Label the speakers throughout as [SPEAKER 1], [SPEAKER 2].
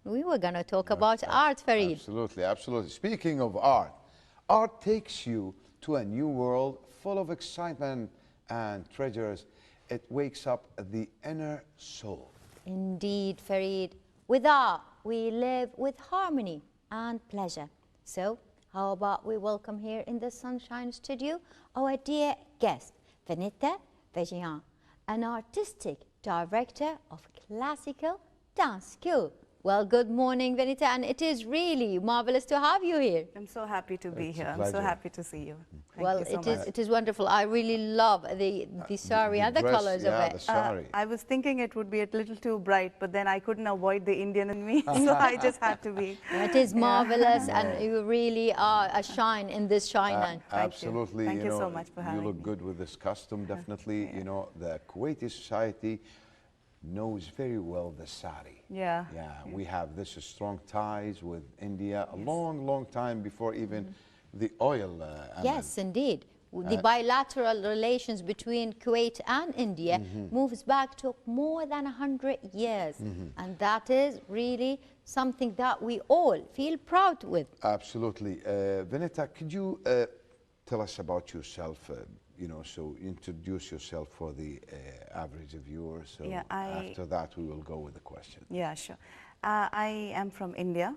[SPEAKER 1] We were going to talk about art, Farid.
[SPEAKER 2] Absolutely, absolutely. Speaking of art, art takes you to a new world full of excitement and treasures. It wakes up the inner soul.
[SPEAKER 1] Indeed, Farid. With art, we live with harmony and pleasure. So, how about we welcome here in the Sunshine Studio our dear guest, Vinita Vajian, an artistic director of Classical Dance School. Well, good morning, Vinita, and it is really marvelous to have you here.
[SPEAKER 3] I'm so happy to be
[SPEAKER 2] It's
[SPEAKER 3] here.
[SPEAKER 2] a
[SPEAKER 3] I'm so
[SPEAKER 2] pleasure.
[SPEAKER 3] happy to see you.
[SPEAKER 1] Well,
[SPEAKER 3] Thank you so much.
[SPEAKER 1] it is wonderful. I really love the sari and the
[SPEAKER 2] dress,
[SPEAKER 1] colors
[SPEAKER 2] yeah,
[SPEAKER 1] of
[SPEAKER 2] the
[SPEAKER 1] it.
[SPEAKER 2] sari.
[SPEAKER 3] I was thinking it would be a little too bright, but then I couldn't avoid the Indian in me, so I just had to be.
[SPEAKER 1] It is marvelous, and you really are a shine in this shine.
[SPEAKER 2] Absolutely.
[SPEAKER 3] Thank you
[SPEAKER 2] know,
[SPEAKER 3] so much for having
[SPEAKER 2] You look
[SPEAKER 3] me.
[SPEAKER 2] good with this costume, definitely. You know, the Kuwaiti society knows very well the sari.
[SPEAKER 3] Yeah.
[SPEAKER 2] Yeah, we have this strong ties with India a long, long time before even the oil.
[SPEAKER 1] Yes, indeed. The bilateral relations between Kuwait and India moves back to more than 100 years. And that is really something that we all feel proud with.
[SPEAKER 2] Absolutely. Vinita, could you tell us about yourself? You know, so introduce yourself for the average viewer. So
[SPEAKER 3] Yeah,
[SPEAKER 2] after that, we will go with the question.
[SPEAKER 3] Yeah, sure. I am from India,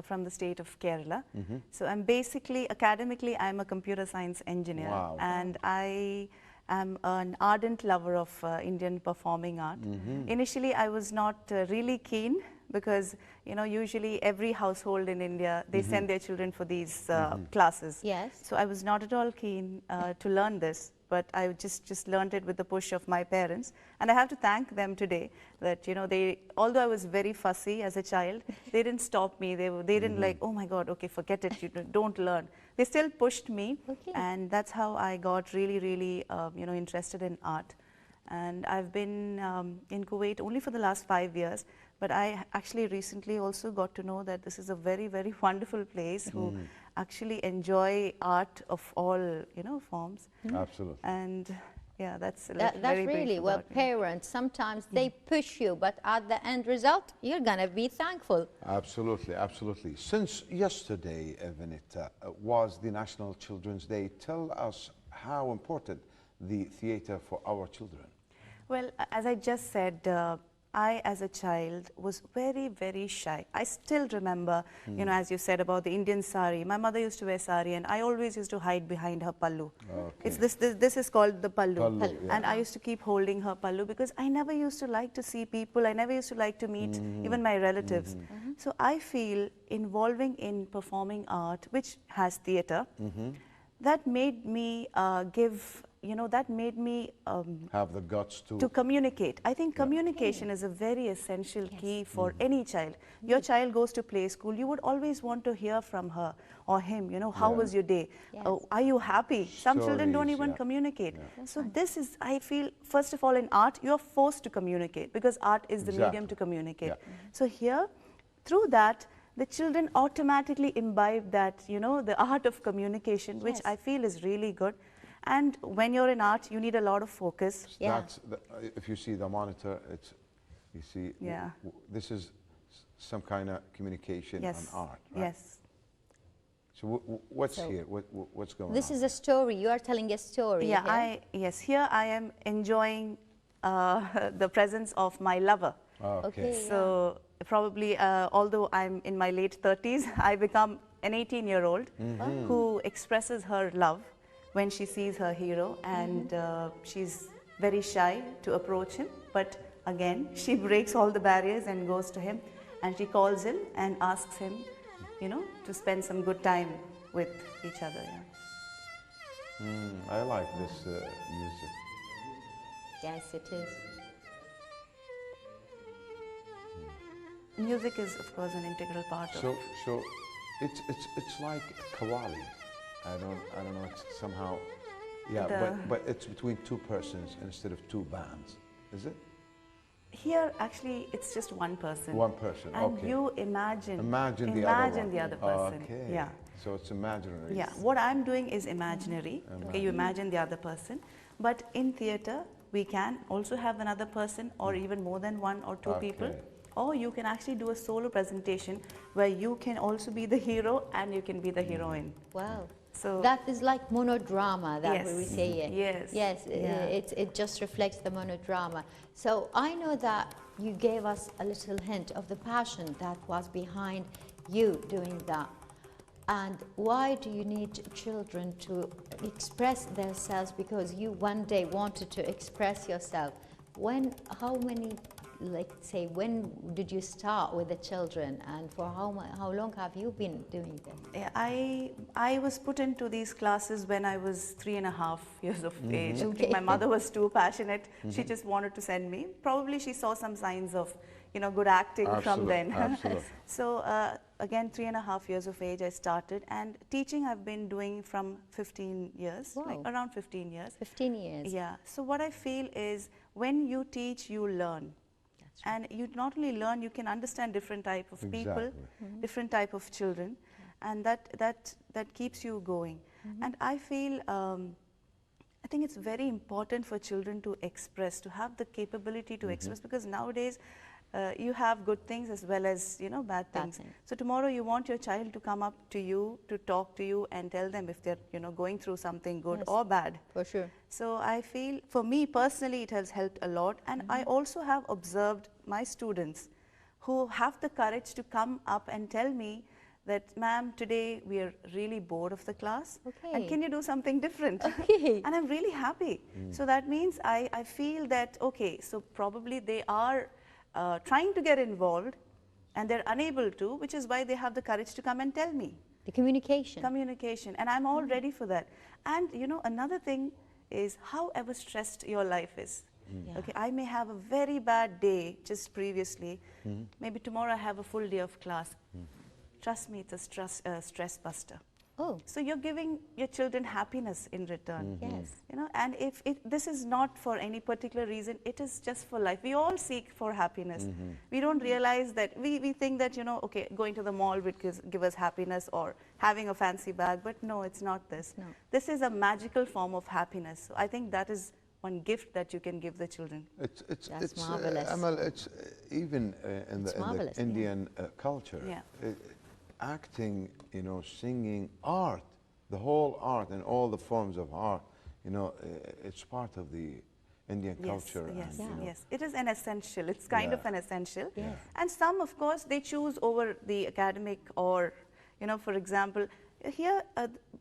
[SPEAKER 3] from the state of Kerala. So I'm basically, academically, I'm a computer science engineer.
[SPEAKER 2] Wow.
[SPEAKER 3] And I am an ardent lover of Indian performing art. Initially, I was not really keen because, you know, usually every household in India, they send their children for these classes.
[SPEAKER 1] Yes.
[SPEAKER 3] So I was not at all keen to learn this, but I just learned it with the push of my parents. And I have to thank them today that, you know, although I was very fussy as a child, they didn't stop me. They didn't like, oh my God, okay, forget it, you don't learn. They still pushed me.
[SPEAKER 1] Okay.
[SPEAKER 3] And that's how I got really, really, you know, interested in art. And I've been in Kuwait only for the last 5 years, but I actually recently also got to know that this is a very, very wonderful place who actually enjoy art of all, you know, forms.
[SPEAKER 2] Absolutely.
[SPEAKER 3] And yeah, that's
[SPEAKER 1] That's
[SPEAKER 3] very
[SPEAKER 1] really,
[SPEAKER 3] brief
[SPEAKER 1] well,
[SPEAKER 3] about me.
[SPEAKER 1] parents, sometimes they push you, but at the end result, you're going to be thankful.
[SPEAKER 2] Absolutely, absolutely. Since yesterday, Vinita, was the National Children's Day, tell us how important the theatre for our children.
[SPEAKER 3] Well, as I just said, I, as a child, was very, very shy. I still remember, you know, as you said about the Indian sari. My mother used to wear sari, and I always used to hide behind her pallu.
[SPEAKER 2] Okay.
[SPEAKER 3] It's this is called the pallu.
[SPEAKER 2] Pallu, yeah.
[SPEAKER 3] And I used to keep holding her pallu because I never used to like to see people. I never used to like to meet even my relatives. So I feel involving in performing art, which has theatre, that made me that made me
[SPEAKER 2] Have the guts
[SPEAKER 3] to communicate. I think communication is a very essential key for any child. Your child goes to play school, you would always want to hear from her or him, you know, how was your day?
[SPEAKER 1] Yes.
[SPEAKER 3] Oh, are you happy? Some children don't
[SPEAKER 2] Stories,
[SPEAKER 3] even
[SPEAKER 2] yeah.
[SPEAKER 3] communicate. So this is, I feel, first of all, in art, you're forced to communicate because art is the medium
[SPEAKER 2] Exactly.
[SPEAKER 3] to communicate.
[SPEAKER 2] Yeah.
[SPEAKER 3] So here, through that, the children automatically imbibe that, you know, the art of communication, which
[SPEAKER 1] Yes.
[SPEAKER 3] I feel is really good. And when you're in art, you need a lot of focus.
[SPEAKER 1] Yeah.
[SPEAKER 2] That's if you see the monitor, it's, you see,
[SPEAKER 3] Yeah.
[SPEAKER 2] this is some kind of communication
[SPEAKER 3] Yes.
[SPEAKER 2] on art, right?
[SPEAKER 3] Yes.
[SPEAKER 2] So what's
[SPEAKER 1] So
[SPEAKER 2] here? What's going
[SPEAKER 1] This
[SPEAKER 2] on?
[SPEAKER 1] is a story. You are telling a story.
[SPEAKER 3] Yeah,
[SPEAKER 1] here.
[SPEAKER 3] yes, here I am enjoying the presence of my lover.
[SPEAKER 1] Okay.
[SPEAKER 3] So probably, although I'm in my late 30s, I become an 18-year-old who expresses her love when she sees her hero, and she's very shy to approach him, but again, she breaks all the barriers and goes to him, and she calls him and asks him, you know, to spend some good time with each other. Yeah.
[SPEAKER 2] I like this music.
[SPEAKER 1] Yes, it is.
[SPEAKER 3] Music is, of course, an integral part of.
[SPEAKER 2] So it's like Qawwali. I don't know. It's somehow, yeah. But it's between two persons instead of two bands, is it?
[SPEAKER 3] Here, actually, it's just one person.
[SPEAKER 2] One person.
[SPEAKER 3] And
[SPEAKER 2] Okay.
[SPEAKER 3] you imagine
[SPEAKER 2] the other one.
[SPEAKER 3] the other person.
[SPEAKER 2] Okay.
[SPEAKER 3] Yeah.
[SPEAKER 2] So it's imaginary.
[SPEAKER 3] Yeah. What I'm doing is imaginary. Okay, you imagine the other person. But in theatre, we can also have another person or even more than one or two people. or you can actually do a solo presentation where you can also be the hero and you can be the heroine.
[SPEAKER 1] Wow.
[SPEAKER 3] So
[SPEAKER 1] That is like monodrama, that
[SPEAKER 3] Yes.
[SPEAKER 1] we say it.
[SPEAKER 3] Yes.
[SPEAKER 1] Yes,
[SPEAKER 3] Yeah.
[SPEAKER 1] it just reflects the monodrama. So I know that you gave us a little hint of the passion that was behind you doing that. And why do you need children to express themselves? Because you one day wanted to express yourself. When, how many, like say, when did you start with the children, and for how long have you been doing this?
[SPEAKER 3] Yeah, I was put into these classes when I was 3.5 years of age. I
[SPEAKER 1] Okay.
[SPEAKER 3] think my mother was too passionate. She just wanted to send me. Probably she saw some signs of, good acting from
[SPEAKER 2] Absolute,
[SPEAKER 3] then.
[SPEAKER 2] absolute.
[SPEAKER 3] So again, 3.5 years of age I started, and teaching I've been doing from 15 years, like
[SPEAKER 1] Wow.
[SPEAKER 3] around 15 years.
[SPEAKER 1] 15 years.
[SPEAKER 3] Yeah. So what I feel is when you teach, you learn.
[SPEAKER 1] That's
[SPEAKER 3] And you not only learn, you can understand different type of people,
[SPEAKER 2] Exactly.
[SPEAKER 3] different type of children, and that keeps you going. And I feel, I think it's very important for children to express, to have the capability to express, because nowadays you have good things as well as bad
[SPEAKER 1] Bad
[SPEAKER 3] things.
[SPEAKER 1] things.
[SPEAKER 3] So tomorrow you want your child to come up to you, to talk to you, and tell them if they're going through something good
[SPEAKER 1] Yes.
[SPEAKER 3] or bad.
[SPEAKER 1] For sure.
[SPEAKER 3] So I feel, for me personally, it has helped a lot. And I also have observed my students who have the courage to come up and tell me that, ma'am, today we are really bored of the class.
[SPEAKER 1] Okay.
[SPEAKER 3] And can you do something different?
[SPEAKER 1] Okay.
[SPEAKER 3] And I'm really happy. So that means I feel that, okay, so probably they are trying to get involved and they're unable to, which is why they have the courage to come and tell me.
[SPEAKER 1] The communication.
[SPEAKER 3] Communication, and I'm all ready for that. And another thing is, however stressed your life is.
[SPEAKER 1] Yeah.
[SPEAKER 3] Okay, I may have a very bad day just previously. Maybe tomorrow I have a full day of class. Trust me, it's a stress buster.
[SPEAKER 1] Oh,
[SPEAKER 3] So you're giving your children happiness in return.
[SPEAKER 1] yes.
[SPEAKER 3] And if this is not for any particular reason, it is just for life. We all seek for happiness. We don't realize that, we think that, okay, going to the mall would give us happiness, or having a fancy bag, but no, it's not this.
[SPEAKER 1] No.
[SPEAKER 3] This is a magical form of happiness. So I think that is one gift that you can give the children.
[SPEAKER 1] That's marvelous.
[SPEAKER 2] Amal, it's even in
[SPEAKER 1] It's
[SPEAKER 2] the
[SPEAKER 1] marvelous, yeah.
[SPEAKER 2] Indian culture.
[SPEAKER 3] Yeah.
[SPEAKER 2] Acting, singing, art, the whole art and all the forms of art, it's part of the Indian culture.
[SPEAKER 3] Yes,
[SPEAKER 2] and,
[SPEAKER 3] yes. It is an essential. It's kind of
[SPEAKER 2] Yeah.
[SPEAKER 3] an essential.
[SPEAKER 1] Yes.
[SPEAKER 3] And some, of course, they choose over the academic, or, for example, here,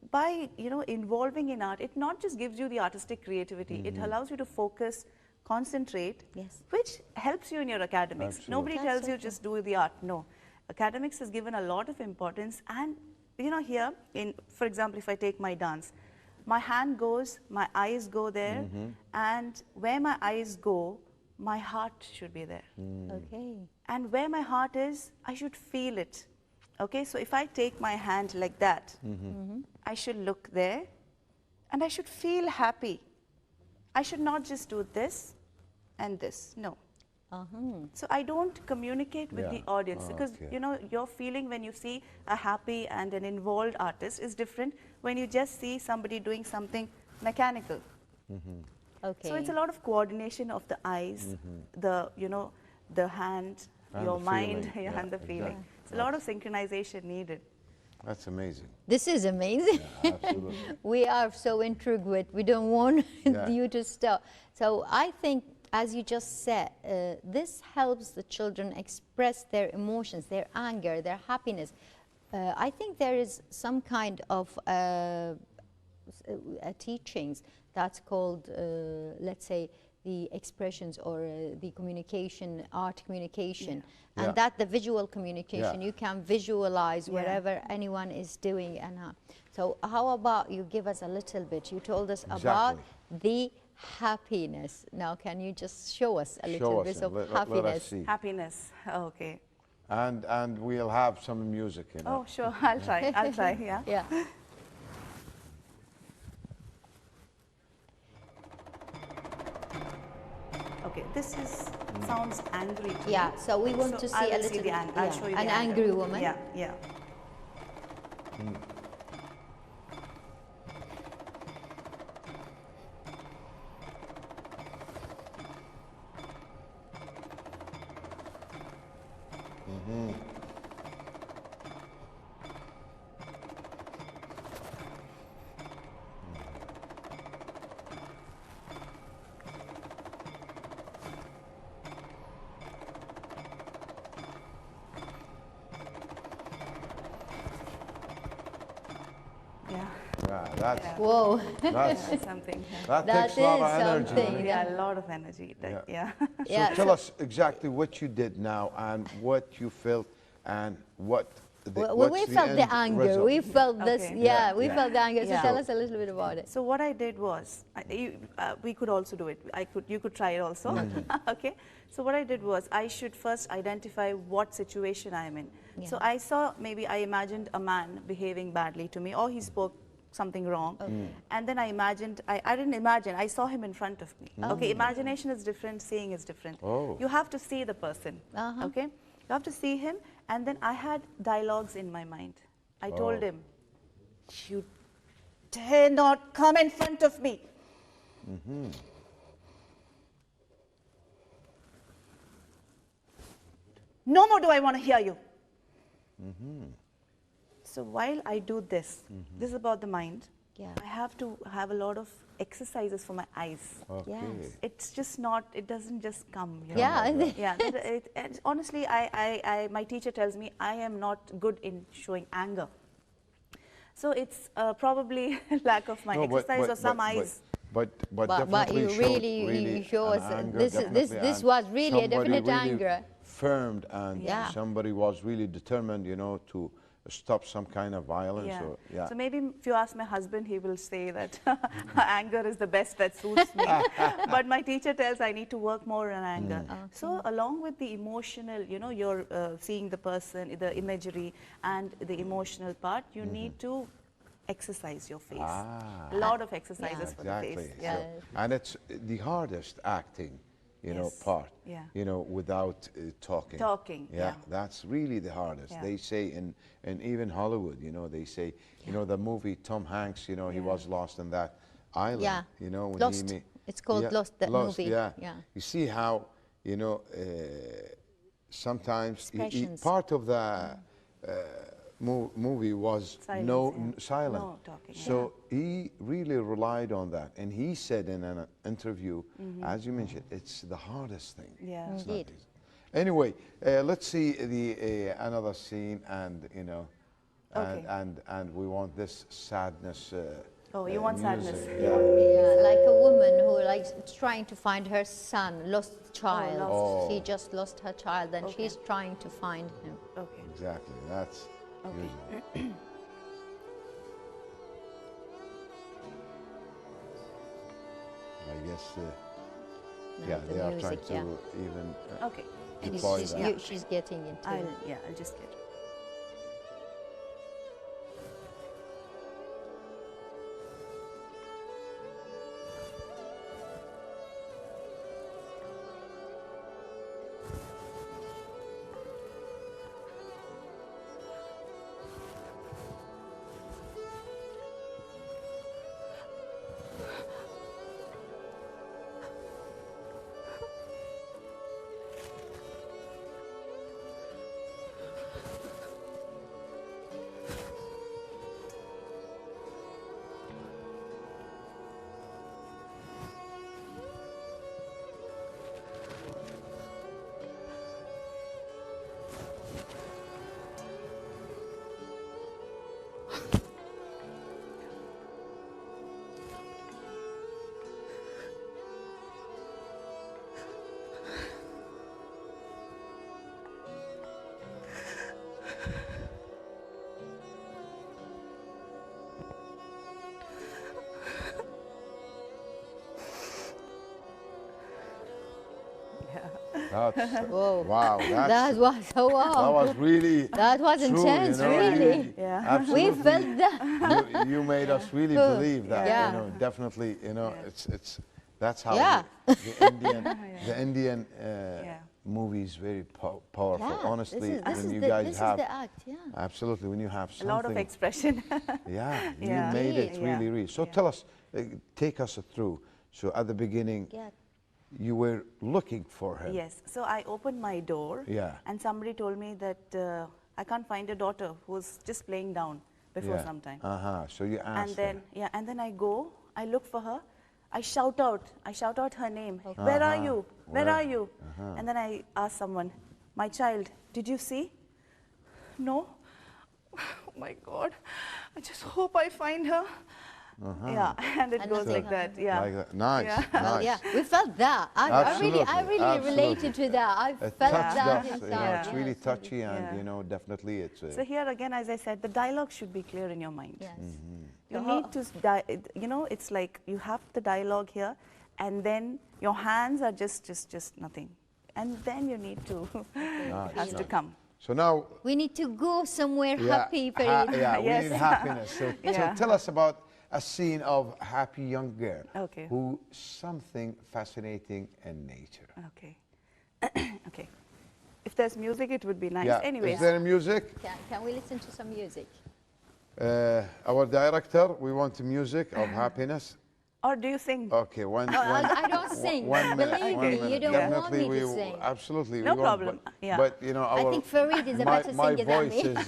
[SPEAKER 3] by, involving in art, it not just gives you the artistic creativity, it allows you to focus, concentrate,
[SPEAKER 1] Yes.
[SPEAKER 3] which helps you in your academics.
[SPEAKER 2] Absolutely.
[SPEAKER 3] Nobody
[SPEAKER 1] That's
[SPEAKER 3] tells
[SPEAKER 1] so
[SPEAKER 3] you
[SPEAKER 1] true.
[SPEAKER 3] just do the art. No. Academics is given a lot of importance. And, here, for example, if I take my dance, my hand goes, my eyes go there, and where my eyes go, my heart should be there.
[SPEAKER 1] Okay.
[SPEAKER 3] And where my heart is, I should feel it. Okay, so if I take my hand like that, I should look there, and I should feel happy. I should not just do this and this. No. So I don't communicate with the
[SPEAKER 2] Yeah.
[SPEAKER 3] audience, because
[SPEAKER 2] Okay.
[SPEAKER 3] your feeling when you see a happy and an involved artist is different when you just see somebody doing something mechanical.
[SPEAKER 1] Okay.
[SPEAKER 3] So it's a lot of coordination of the eyes, the hand,
[SPEAKER 2] And
[SPEAKER 3] your
[SPEAKER 2] the
[SPEAKER 3] mind,
[SPEAKER 2] feeling. Yeah,
[SPEAKER 3] and the feeling.
[SPEAKER 2] exactly.
[SPEAKER 3] It's a lot of synchronization needed.
[SPEAKER 2] That's amazing.
[SPEAKER 1] This is amazing.
[SPEAKER 2] Absolutely.
[SPEAKER 1] We are so intrigued with. We don't want
[SPEAKER 2] Yeah.
[SPEAKER 1] you to stop. So I think, as you just said, this helps the children express their emotions, their anger, their happiness. I think there is some kind of teachings that's called, let's say, the expressions, or the communication, art communication, and
[SPEAKER 2] Yeah.
[SPEAKER 1] that the visual communication,
[SPEAKER 2] Yeah.
[SPEAKER 1] you can visualize
[SPEAKER 3] Yeah.
[SPEAKER 1] whatever anyone is doing. And so how about you give us a little bit? You told us about
[SPEAKER 2] Exactly.
[SPEAKER 1] the happiness. Now can you just show us a little
[SPEAKER 2] Show
[SPEAKER 1] bit
[SPEAKER 2] us
[SPEAKER 1] of
[SPEAKER 2] and
[SPEAKER 1] happiness?
[SPEAKER 2] let us see.
[SPEAKER 3] Happiness. Okay.
[SPEAKER 2] And we'll have some music,
[SPEAKER 3] Oh, sure. I'll try. I'll try. Yeah.
[SPEAKER 1] Yeah.
[SPEAKER 3] Okay. This sounds angry to me.
[SPEAKER 1] Yeah, so we want to
[SPEAKER 3] I
[SPEAKER 1] see a
[SPEAKER 3] will
[SPEAKER 1] little
[SPEAKER 3] the ang- I'll
[SPEAKER 1] yeah,
[SPEAKER 3] show you
[SPEAKER 1] an
[SPEAKER 3] the anger.
[SPEAKER 1] angry woman.
[SPEAKER 3] Yeah. Yeah. Yeah.
[SPEAKER 2] Yeah, that's,
[SPEAKER 1] Whoa.
[SPEAKER 2] that's,
[SPEAKER 3] Something.
[SPEAKER 2] that
[SPEAKER 1] That
[SPEAKER 2] takes a lot of
[SPEAKER 1] is
[SPEAKER 2] energy.
[SPEAKER 1] something.
[SPEAKER 3] Yeah, a lot of energy.
[SPEAKER 2] Yeah.
[SPEAKER 3] Yeah.
[SPEAKER 2] So
[SPEAKER 1] Yeah,
[SPEAKER 2] tell
[SPEAKER 1] so-
[SPEAKER 2] us exactly what you did now and what you felt and what the,
[SPEAKER 1] Well,
[SPEAKER 2] what's
[SPEAKER 1] we
[SPEAKER 2] the
[SPEAKER 1] felt the
[SPEAKER 2] end
[SPEAKER 1] anger.
[SPEAKER 2] result.
[SPEAKER 1] We felt this.
[SPEAKER 3] Okay.
[SPEAKER 1] Yeah,
[SPEAKER 2] Yeah,
[SPEAKER 1] we
[SPEAKER 2] yeah.
[SPEAKER 1] felt the anger. So
[SPEAKER 3] Yeah.
[SPEAKER 1] tell us a little bit about it.
[SPEAKER 3] So what I did was, we could also do it. You could try it also. Okay. So what I did was, I should first identify what situation I'm in. So
[SPEAKER 1] Yeah.
[SPEAKER 3] I saw, maybe I imagined a man behaving badly to me, or he spoke something wrong. And then I imagined, I didn't imagine, I saw him in front of me. Okay, imagination is different, seeing is different.
[SPEAKER 2] Oh.
[SPEAKER 3] You have to see the person. Okay. You have to see him, and then I had dialogues in my mind. I told him, you dare not come in front of me. No more do I want to hear you. So while I do this, this is about the mind,
[SPEAKER 1] Yeah.
[SPEAKER 3] I have to have a lot of exercises for my eyes.
[SPEAKER 2] Okay.
[SPEAKER 1] Yes.
[SPEAKER 3] It's just not, it doesn't just come. You know?
[SPEAKER 1] Yeah, I think-
[SPEAKER 3] Yeah, and honestly, my teacher tells me I am not good in showing anger. So it's probably lack of my exercise or some eyes.
[SPEAKER 2] But
[SPEAKER 1] But
[SPEAKER 2] definitely
[SPEAKER 1] you
[SPEAKER 2] showed
[SPEAKER 1] really show
[SPEAKER 2] an
[SPEAKER 1] us
[SPEAKER 2] anger,
[SPEAKER 1] this
[SPEAKER 2] definitely, and
[SPEAKER 1] was really a
[SPEAKER 2] somebody
[SPEAKER 1] definite
[SPEAKER 2] really
[SPEAKER 1] anger.
[SPEAKER 2] Firmed, and
[SPEAKER 1] Yeah.
[SPEAKER 2] somebody was really determined, you know, to stop some kind of violence.
[SPEAKER 3] Yeah.
[SPEAKER 2] Or, yeah.
[SPEAKER 3] So maybe if you ask my husband, he will say that anger is the best that suits me. But my teacher tells I need to work more on anger. So along with the emotional, you know, you're seeing the person, the imagery, and the emotional part, you need to exercise your face.
[SPEAKER 2] Ah.
[SPEAKER 3] A lot of exercises for the
[SPEAKER 2] Exactly.
[SPEAKER 3] face. Yeah.
[SPEAKER 2] So, and it's the hardest acting, you know,
[SPEAKER 3] Yes.
[SPEAKER 2] part.
[SPEAKER 3] Yeah.
[SPEAKER 2] You know, without talking.
[SPEAKER 3] Talking,
[SPEAKER 2] Yeah,
[SPEAKER 3] yeah.
[SPEAKER 2] that's really the hardest.
[SPEAKER 3] Yeah.
[SPEAKER 2] They say in even Hollywood, you know, they say, you know, the movie Tom Hanks, you know, he was lost in that island.
[SPEAKER 1] Yeah.
[SPEAKER 2] You know, when
[SPEAKER 1] Lost.
[SPEAKER 2] he
[SPEAKER 1] It's called Lost, that movie.
[SPEAKER 2] Yeah.
[SPEAKER 1] Yeah.
[SPEAKER 2] You see how, you know, sometimes
[SPEAKER 1] Expressions.
[SPEAKER 2] part of the movie was
[SPEAKER 3] Silence,
[SPEAKER 2] no
[SPEAKER 3] yeah.
[SPEAKER 2] silent.
[SPEAKER 3] No talking,
[SPEAKER 2] So he really relied on that, and he said in an interview, as you mentioned, it's the hardest thing.
[SPEAKER 3] Yeah.
[SPEAKER 2] It's not
[SPEAKER 1] Indeed.
[SPEAKER 2] easy. Anyway, let's see the another scene, and you know,
[SPEAKER 3] Okay.
[SPEAKER 2] and we want this sadness.
[SPEAKER 3] Oh, you want
[SPEAKER 2] music.
[SPEAKER 3] sadness.
[SPEAKER 2] Yeah.
[SPEAKER 1] Yeah, like a woman who likes trying to find her son, lost child.
[SPEAKER 2] lost.
[SPEAKER 1] She just lost her child, and
[SPEAKER 3] Okay.
[SPEAKER 1] she's trying to find him.
[SPEAKER 3] Okay.
[SPEAKER 2] Exactly. That's usually. I guess. Yeah,
[SPEAKER 1] the
[SPEAKER 2] they are
[SPEAKER 1] music,
[SPEAKER 2] trying
[SPEAKER 1] yeah.
[SPEAKER 2] to even
[SPEAKER 3] Okay.
[SPEAKER 1] And
[SPEAKER 2] deploy
[SPEAKER 1] she's,
[SPEAKER 2] that.
[SPEAKER 1] she's getting into
[SPEAKER 3] I'll
[SPEAKER 1] it.
[SPEAKER 3] just get.
[SPEAKER 2] That's,
[SPEAKER 1] Whoa.
[SPEAKER 2] wow,
[SPEAKER 1] That
[SPEAKER 2] that's,
[SPEAKER 1] was so wow.
[SPEAKER 2] that was really
[SPEAKER 1] That was
[SPEAKER 2] true,
[SPEAKER 1] intense,
[SPEAKER 2] you know,
[SPEAKER 1] really.
[SPEAKER 3] Yeah.
[SPEAKER 2] Absolutely.
[SPEAKER 1] We felt that.
[SPEAKER 2] you made us really believe that.
[SPEAKER 1] Yeah.
[SPEAKER 2] You know, definitely. You know, it's that's how
[SPEAKER 1] Yeah.
[SPEAKER 2] the Indian
[SPEAKER 3] Yeah.
[SPEAKER 2] movie is very powerful.
[SPEAKER 1] Yeah,
[SPEAKER 2] Honestly,
[SPEAKER 1] this
[SPEAKER 2] when
[SPEAKER 1] is
[SPEAKER 2] you
[SPEAKER 1] the,
[SPEAKER 2] guys
[SPEAKER 1] this
[SPEAKER 2] have
[SPEAKER 1] is the act, yeah.
[SPEAKER 2] absolutely when you have
[SPEAKER 3] A
[SPEAKER 2] something.
[SPEAKER 3] lot of expression.
[SPEAKER 2] Yeah, you
[SPEAKER 3] Yeah.
[SPEAKER 2] made it
[SPEAKER 3] Yeah.
[SPEAKER 2] really real. So
[SPEAKER 3] Yeah.
[SPEAKER 2] tell us, take us through. So at the beginning,
[SPEAKER 1] Yeah.
[SPEAKER 2] you were looking for him.
[SPEAKER 3] Yes. So I opened my door.
[SPEAKER 2] Yeah.
[SPEAKER 3] And somebody told me that I can't find a daughter who was just playing down before some time.
[SPEAKER 2] So you asked
[SPEAKER 3] And then
[SPEAKER 2] her.
[SPEAKER 3] and then I go, I look for her, I shout out her name. Where are you? Where are you? And then I ask someone, my child, did you see? No. Oh my God, I just hope I find her. Yeah, and it
[SPEAKER 1] And
[SPEAKER 3] goes
[SPEAKER 1] nothing
[SPEAKER 3] like that.
[SPEAKER 1] happened.
[SPEAKER 3] Yeah.
[SPEAKER 2] Like that. Nice,
[SPEAKER 3] Yeah.
[SPEAKER 2] nice.
[SPEAKER 1] Well, yeah, we felt that. I
[SPEAKER 2] Absolutely,
[SPEAKER 1] really related to that. I
[SPEAKER 2] It
[SPEAKER 1] felt
[SPEAKER 2] touched
[SPEAKER 1] that
[SPEAKER 2] us,
[SPEAKER 1] inside.
[SPEAKER 2] you know, it's
[SPEAKER 1] yes.
[SPEAKER 2] really touchy and,
[SPEAKER 3] Yeah.
[SPEAKER 2] you know, definitely it's...
[SPEAKER 3] So here again, as I said, the dialogue should be clear in your mind.
[SPEAKER 1] Yes.
[SPEAKER 3] You
[SPEAKER 1] The
[SPEAKER 3] need to, you know, it's like you have the dialogue here, and then your hands are just nothing, and then you need to, it has to come.
[SPEAKER 2] So now...
[SPEAKER 1] We need to go somewhere
[SPEAKER 2] Yeah,
[SPEAKER 1] happy, Farid.
[SPEAKER 2] yeah,
[SPEAKER 3] Yes.
[SPEAKER 2] we need happiness. So, so
[SPEAKER 3] Yeah.
[SPEAKER 2] tell us about a scene of happy young girl
[SPEAKER 3] Okay.
[SPEAKER 2] who something fascinating in nature.
[SPEAKER 3] Okay. Okay. If there's music, it would be nice.
[SPEAKER 2] Yeah.
[SPEAKER 3] Anyways,
[SPEAKER 2] Is there music?
[SPEAKER 1] Can we listen to some music?
[SPEAKER 2] Our director, we want music of happiness.
[SPEAKER 3] or do you sing?
[SPEAKER 2] Okay, one.
[SPEAKER 1] Oh,
[SPEAKER 2] one
[SPEAKER 1] I don't sing.
[SPEAKER 2] One minute.
[SPEAKER 1] Believe
[SPEAKER 2] one
[SPEAKER 1] me,
[SPEAKER 2] minute.
[SPEAKER 1] you don't
[SPEAKER 2] Definitely
[SPEAKER 1] want me to
[SPEAKER 2] we,
[SPEAKER 1] sing.
[SPEAKER 2] Absolutely.
[SPEAKER 3] No
[SPEAKER 2] we won't,
[SPEAKER 3] problem.
[SPEAKER 2] But,
[SPEAKER 3] Yeah.
[SPEAKER 2] but you know,
[SPEAKER 1] I
[SPEAKER 2] our,
[SPEAKER 1] think Farid is a
[SPEAKER 2] my,
[SPEAKER 1] better
[SPEAKER 2] my
[SPEAKER 1] singer than
[SPEAKER 2] voice
[SPEAKER 1] me.
[SPEAKER 2] is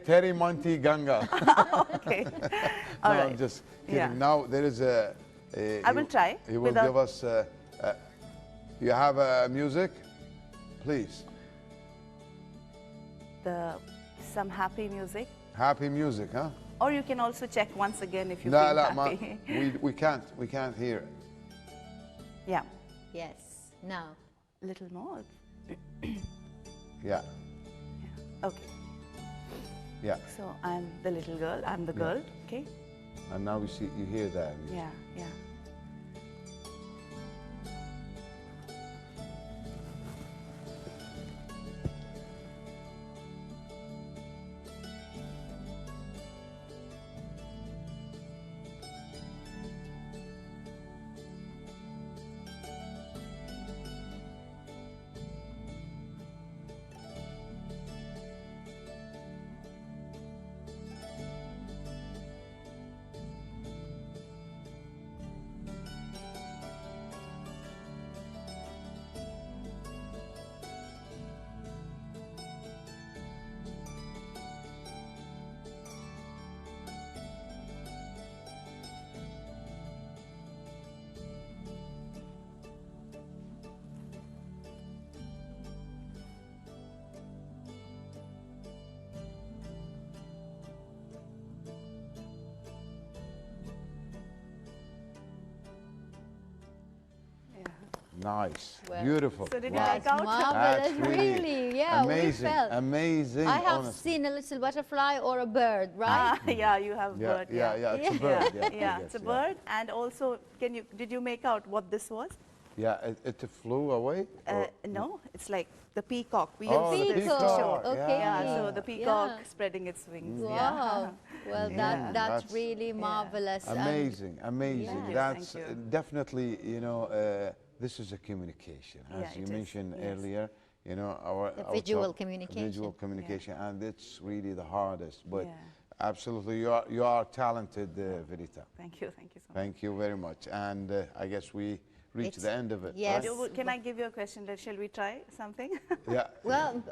[SPEAKER 2] Terry Monty Ganga.
[SPEAKER 3] Okay.
[SPEAKER 2] No,
[SPEAKER 3] All
[SPEAKER 2] I'm
[SPEAKER 3] right.
[SPEAKER 2] just kidding.
[SPEAKER 3] Yeah.
[SPEAKER 2] Now there is a.
[SPEAKER 3] I will try
[SPEAKER 2] He will
[SPEAKER 3] without-
[SPEAKER 2] give us. You have music, please.
[SPEAKER 3] Some happy music,
[SPEAKER 2] Happy music, huh?
[SPEAKER 3] or you can also check once again if you
[SPEAKER 2] No,
[SPEAKER 3] feel
[SPEAKER 2] no,
[SPEAKER 3] happy.
[SPEAKER 2] we can't hear it.
[SPEAKER 3] Yeah.
[SPEAKER 1] Yes. Now.
[SPEAKER 3] A little more.
[SPEAKER 2] Yeah,
[SPEAKER 3] Okay.
[SPEAKER 2] yeah.
[SPEAKER 3] So I'm the little girl. I'm the
[SPEAKER 2] Yeah.
[SPEAKER 3] girl. Okay.
[SPEAKER 2] And now you hear that.
[SPEAKER 3] Yeah. Yeah.
[SPEAKER 2] Nice,
[SPEAKER 1] Well,
[SPEAKER 2] beautiful.
[SPEAKER 3] So did you
[SPEAKER 2] Wow.
[SPEAKER 3] make out?
[SPEAKER 1] Marvelous,
[SPEAKER 2] That's really
[SPEAKER 1] really. Yeah,
[SPEAKER 2] amazing,
[SPEAKER 1] we felt.
[SPEAKER 2] amazing.
[SPEAKER 1] I have
[SPEAKER 2] honestly.
[SPEAKER 1] seen a little butterfly or a bird, right?
[SPEAKER 3] Yeah, you have
[SPEAKER 2] Yeah,
[SPEAKER 3] bird.
[SPEAKER 2] yeah, it's a bird. Yeah, I
[SPEAKER 3] Yeah,
[SPEAKER 2] guess,
[SPEAKER 3] it's a bird. And also, did you make out what this was?
[SPEAKER 2] Yeah, it flew away. or-
[SPEAKER 3] No, it's like the peacock. We
[SPEAKER 2] Oh,
[SPEAKER 3] use
[SPEAKER 2] the
[SPEAKER 3] this to
[SPEAKER 2] peacock,
[SPEAKER 3] show.
[SPEAKER 1] Okay.
[SPEAKER 3] Yeah, so the peacock
[SPEAKER 1] Yeah.
[SPEAKER 3] spreading its wings.
[SPEAKER 1] Wow.
[SPEAKER 3] Yeah.
[SPEAKER 1] Well,
[SPEAKER 2] Yeah.
[SPEAKER 1] that's
[SPEAKER 2] That's-
[SPEAKER 1] really marvelous. and-
[SPEAKER 2] Amazing, amazing.
[SPEAKER 3] Thank you,
[SPEAKER 2] That's
[SPEAKER 3] thank you.
[SPEAKER 2] definitely, you know, this is a communication,
[SPEAKER 3] Yeah,
[SPEAKER 2] as you
[SPEAKER 3] it is,
[SPEAKER 2] mentioned
[SPEAKER 3] yes.
[SPEAKER 2] earlier. You know, our
[SPEAKER 1] visual
[SPEAKER 2] talk-
[SPEAKER 1] communication.
[SPEAKER 2] Visual communication, and it's really the hardest. But
[SPEAKER 3] Yeah.
[SPEAKER 2] absolutely, you are talented, Verita.
[SPEAKER 3] Thank you so much.
[SPEAKER 2] Thank you very much. And I guess we reached
[SPEAKER 1] It's-
[SPEAKER 2] the end of it.
[SPEAKER 1] yes.
[SPEAKER 2] right?
[SPEAKER 3] Can I give you a question? Shall we try something?
[SPEAKER 2] Yeah.
[SPEAKER 1] Well,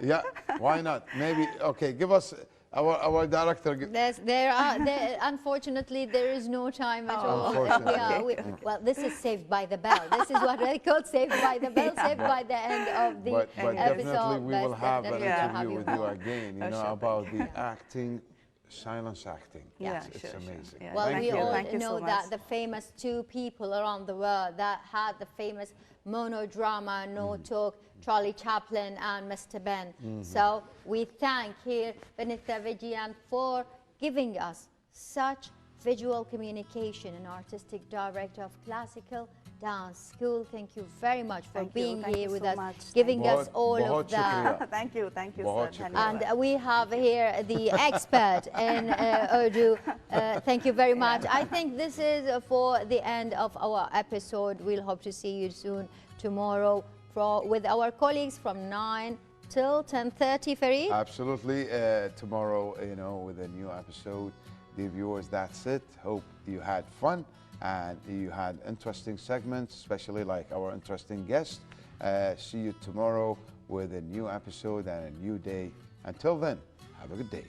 [SPEAKER 2] Yeah. Why not? Maybe. Okay. Give us our director.
[SPEAKER 1] unfortunately, there is no time at all.
[SPEAKER 2] Unfortunately.
[SPEAKER 1] Yeah, well, this is Saved by the Bell. This is what I call Saved by the Bell, saved by the end of the
[SPEAKER 2] But
[SPEAKER 1] episode.
[SPEAKER 2] definitely we will
[SPEAKER 1] Best
[SPEAKER 2] have an
[SPEAKER 1] definitely
[SPEAKER 3] Yeah.
[SPEAKER 2] interview with
[SPEAKER 1] have
[SPEAKER 2] you
[SPEAKER 1] on.
[SPEAKER 2] again, you
[SPEAKER 3] Oh,
[SPEAKER 2] know,
[SPEAKER 3] sure,
[SPEAKER 2] about
[SPEAKER 3] thank
[SPEAKER 2] the acting, silence acting.
[SPEAKER 3] Yeah,
[SPEAKER 2] It's
[SPEAKER 3] sure.
[SPEAKER 2] amazing.
[SPEAKER 3] Yeah.
[SPEAKER 1] Well,
[SPEAKER 2] Thank
[SPEAKER 1] we
[SPEAKER 2] you.
[SPEAKER 1] all
[SPEAKER 3] Thank you
[SPEAKER 1] know
[SPEAKER 3] so
[SPEAKER 1] that
[SPEAKER 3] much.
[SPEAKER 1] the famous two people around the world that had the famous monodrama, No Talk, Charlie Chaplin and Mr. Ben. So we thank here Vinita Vijayan for giving us such visual communication and artistic director of Classical Dance School. Thank you very much for
[SPEAKER 3] Thank you.
[SPEAKER 1] being
[SPEAKER 3] Thank
[SPEAKER 1] here
[SPEAKER 3] you
[SPEAKER 1] with
[SPEAKER 3] so
[SPEAKER 1] us,
[SPEAKER 3] much.
[SPEAKER 1] giving
[SPEAKER 2] Thank
[SPEAKER 1] us
[SPEAKER 2] you.
[SPEAKER 1] all
[SPEAKER 2] Bahut
[SPEAKER 1] of that.
[SPEAKER 2] shukriya.
[SPEAKER 3] Thank you. Thank you,
[SPEAKER 2] Bahut
[SPEAKER 3] sir.
[SPEAKER 2] shukriya.
[SPEAKER 1] And we have here the expert in Urdu. Thank you very much. I think this is for the end of our episode. We'll hope to see you soon tomorrow with our colleagues from 9 till 10:30, Farid.
[SPEAKER 2] Absolutely. Tomorrow, you know, with a new episode. Dear viewers, that's it. Hope you had fun. and you had interesting segments, especially like our interesting guest. See you tomorrow with a new episode and a new day. Until then, have a good day.